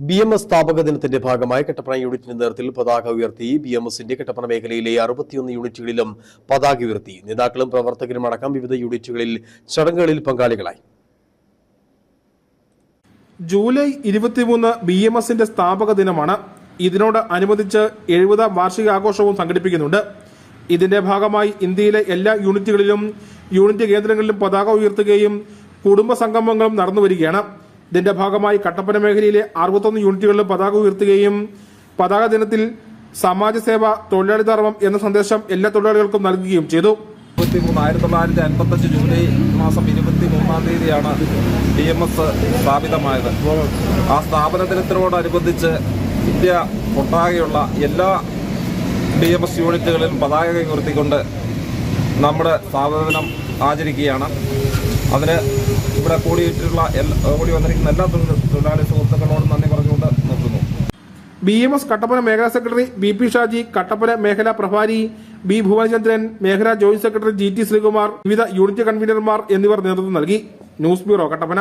BMS സ്ഥാപക ദിനത്തിന്റെ ഭാഗമായി കട്ടപ്പന യൂണിറ്റിന്റെ നേതൃത്വത്തിൽ പതാക ഉയർത്തി. BMSന്റെ കട്ടപ്പന മേഖലയിലെ 61 യൂണിറ്റുകളിലും പതാക ഉയർത്തി. നേതാക്കളും പ്രവർത്തകരും അടക്കം വിവിധ യൂണിറ്റുകളിൽ ചടങ്ങുകളിൽ പങ്കാളികളായി. ജൂലൈ 23 BMSന്റെ സ്ഥാപക ദിനമാണ്. ഇതിനോട് അനുബന്ധിച്ച് 70ാം വാർഷികാഘോഷവും സംഘടിപ്പിക്കുന്നുണ്ട്. ഇതിന്റെ ഭാഗമായി ഇന്ത്യയിലെ എല്ലാ യൂണിറ്റുകളിലും യൂണിറ്റ് കേന്ദ്രങ്ങളിലും പതാക ഉയർത്തുകയും കുടുംബ സംഗമങ്ങളും നടന്നുവരികയാണ്. ഇതിന്റെ ഭാഗമായി കട്ടപ്പന മേഖലയിലെ 61 യൂണിറ്റുകളിലും പതാക ഉയർത്തുകയും പതാക ദിനത്തിൽ സമാജസേവ, തൊഴിലാളി ധർമ്മം എന്ന സന്ദേശം എല്ലാ തൊഴിലാളികൾക്കും നൽകുകയും ചെയ്തു. 1955 ജൂലൈ മാസം 23-ാം തീയതിയാണ് BMS സ്ഥാപിതമായത്. ആ സ്ഥാപന ദിനത്തിനോടനുബന്ധിച്ച് ഇന്ത്യ ഒട്ടാകെയുള്ള എല്ലാ BMS യൂണിറ്റുകളിലും പതാക ഉയർത്തിക്കൊണ്ട് നമ്മുടെ സ്ഥാപന ദിനം ആചരിക്കുകയാണ്. അതിന് ഇവിടെ കൂടി വന്നിരിക്കുന്ന എല്ലാ തൊഴിലാളി സുഹൃത്തുക്കളോടും നന്ദി പറഞ്ഞുകൊണ്ട് നിർത്തുന്നു. BMS കട്ടപ്പന മേഖലാ സെക്രട്ടറി BP ഷാജി, കട്ടപ്പന മേഖലാ പ്രഭാരി B ഭുവനചന്ദ്രൻ, മേഖലാ ജോയിന്റ് സെക്രട്ടറി GT ശ്രീകുമാർ, വിവിധ യൂണിറ്റ് കൺവീനർമാർ എന്നിവർ നേതൃത്വം നൽകി. News bureau, Kattappana.